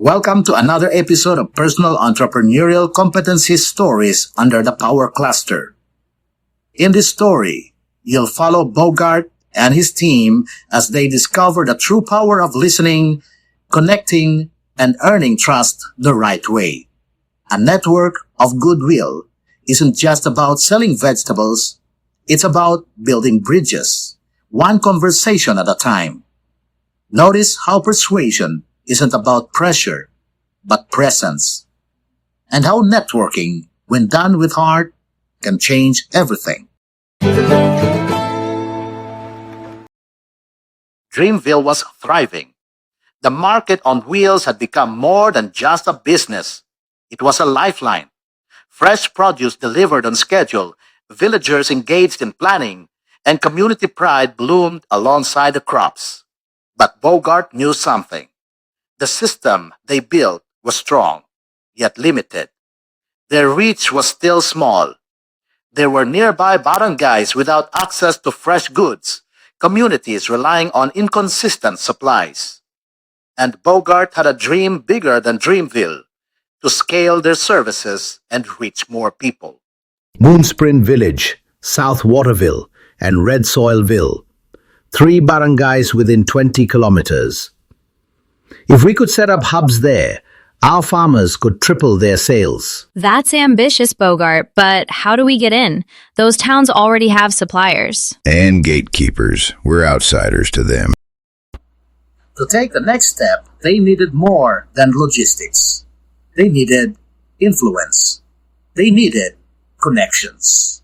Welcome to another episode of Personal Entrepreneurial Competency Stories under the Power Cluster. In this story, you'll follow Bogart and his team as they discover the true power of listening, connecting, and earning trust the right way. A network of goodwill isn't just about selling vegetables, it's about building bridges, one conversation at a time. Notice how persuasion isn't about pressure, but presence. And how networking, when done with heart, can change everything. Dreamville was thriving. The market on wheels had become more than just a business. It was a lifeline. Fresh produce delivered on schedule, villagers engaged in planning, and community pride bloomed alongside the crops. But Bogart knew something. The system they built was strong, yet limited. Their reach was still small. There were nearby barangays without access to fresh goods, communities relying on inconsistent supplies. And Bogart had a dream bigger than Dreamville, to scale their services and reach more people. Moonsprint Village, South Waterville, and Red Soilville. 3 barangays within 20 kilometers. If we could set up hubs there, our farmers could triple their sales. That's ambitious, Bogart, but how do we get in? Those towns already have suppliers. And gatekeepers. We're outsiders to them. To take the next step, they needed more than logistics. They needed influence. They needed connections.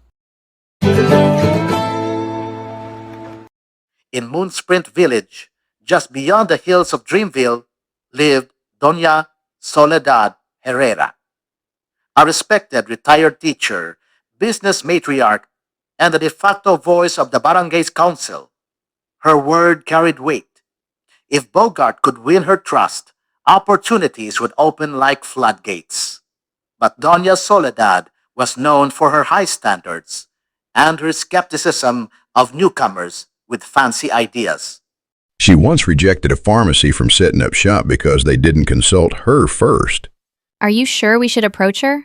In Moonsprint Village, just beyond the hills of Dreamville, lived Doña Soledad Herrera, a respected retired teacher, business matriarch, and the de facto voice of the barangay's council. Her word carried weight. If Bogart could win her trust, opportunities would open like floodgates. But Doña Soledad was known for her high standards and her skepticism of newcomers with fancy ideas. She once rejected a pharmacy from setting up shop because they didn't consult her first. Are you sure we should approach her?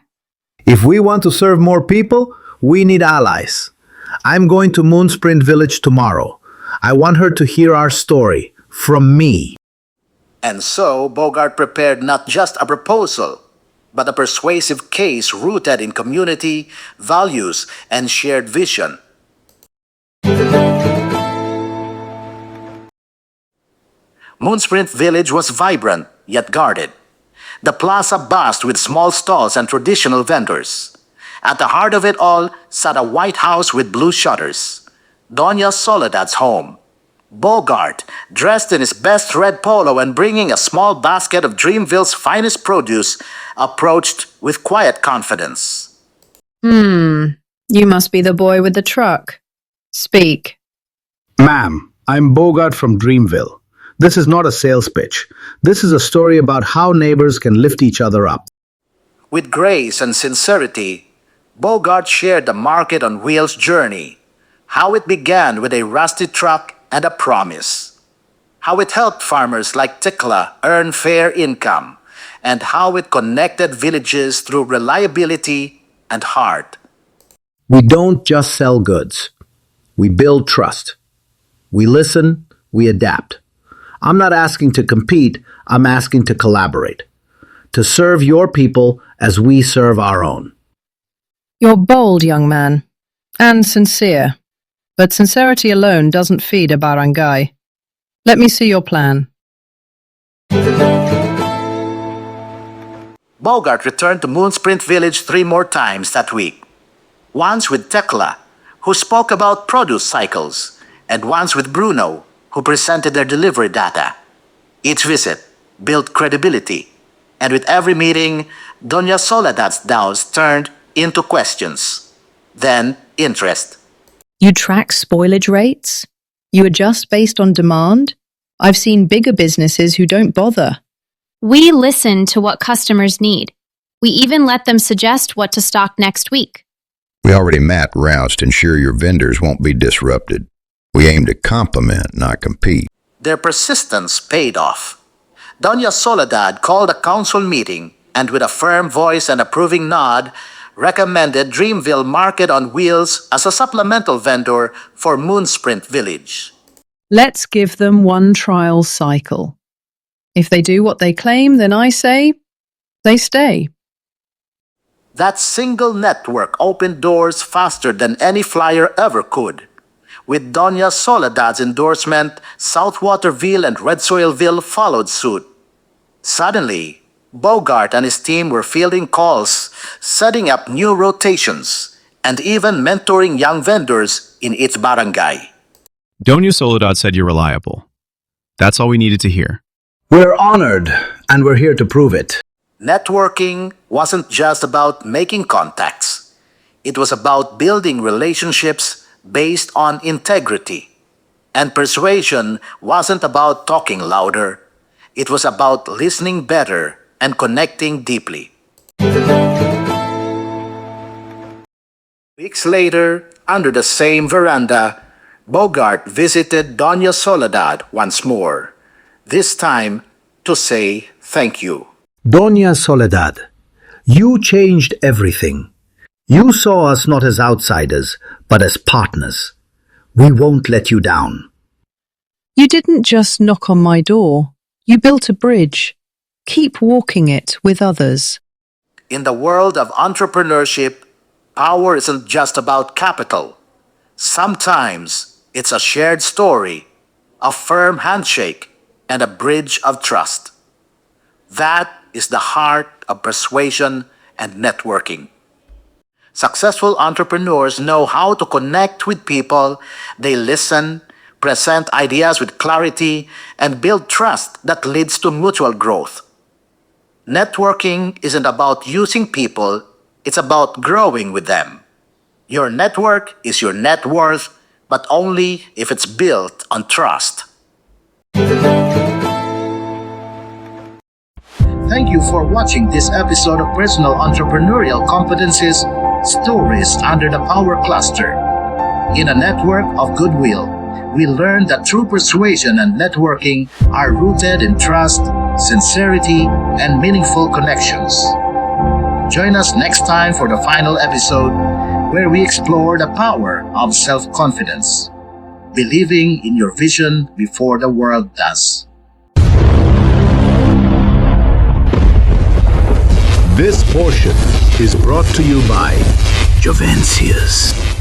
If we want to serve more people, we need allies. I'm going to Moonsprint Village tomorrow. I want her to hear our story, from me. And so Bogart prepared not just a proposal, but a persuasive case rooted in community, values, and shared vision. Moonsprint Village was vibrant, yet guarded. The plaza buzzed with small stalls and traditional vendors. At the heart of it all sat a white house with blue shutters, Doña Soledad's home. Bogart, dressed in his best red polo and bringing a small basket of Dreamville's finest produce, approached with quiet confidence. You must be the boy with the truck. Speak. Ma'am, I'm Bogart from Dreamville. This is not a sales pitch. This is a story about how neighbors can lift each other up. With grace and sincerity, Bogart shared the market on wheels journey, how it began with a rusty truck and a promise, how it helped farmers like Tekla earn fair income, and how it connected villages through reliability and heart. We don't just sell goods. We build trust. We listen, we adapt. I'm not asking to compete, I'm asking to collaborate. To serve your people as we serve our own. You're bold, young man, and sincere. But sincerity alone doesn't feed a barangay. Let me see your plan. Bogart returned to Moonsprint Village 3 more times that week. Once with Tekla, who spoke about produce cycles, and once with Bruno, who presented their delivery data. Each visit built credibility, and with every meeting, Doña Soledad's doubts turned into questions, then interest. You track spoilage rates? You adjust based on demand? I've seen bigger businesses who don't bother. We listen to what customers need. We even let them suggest what to stock next week. We already mapped routes to ensure your vendors won't be disrupted. We aim to complement, not compete. Their persistence paid off. Doña Soledad called a council meeting and with a firm voice and approving nod, recommended Dreamville Market on Wheels as a supplemental vendor for Moonsprint Village. Let's give them one trial cycle. If they do what they claim, then I say they stay. That single network opened doors faster than any flyer ever could. With Doña Soledad's endorsement, South Waterville and Red Soilville followed suit. Suddenly, Bogart and his team were fielding calls, setting up new rotations, and even mentoring young vendors in each barangay. Doña Soledad said you're reliable. That's all we needed to hear. We're honored, and we're here to prove it. Networking wasn't just about making contacts. It was about building relationships based on integrity. And persuasion wasn't about talking louder. It was about listening better and connecting deeply. Weeks later, under the same veranda, Bogart visited Doña Soledad once more, this time to say thank you. Doña Soledad, you changed everything. You saw us not as outsiders, but as partners. We won't let you down. You didn't just knock on my door. You built a bridge. Keep walking it with others. In the world of entrepreneurship, power isn't just about capital. Sometimes it's a shared story, a firm handshake, and a bridge of trust. That is the heart of persuasion and networking. Successful entrepreneurs know how to connect with people, they listen, present ideas with clarity, and build trust that leads to mutual growth. Networking isn't about using people, it's about growing with them. Your network is your net worth, but only if it's built on trust. Thank you for watching this episode of Personal Entrepreneurial Competencies, Stories Under the Power Cluster. In a network of goodwill, we learned that true persuasion and networking are rooted in trust, sincerity, and meaningful connections. Join us next time for the final episode, where we explore the power of self-confidence, believing in your vision before the world does. This portion is brought to you by Jovencius.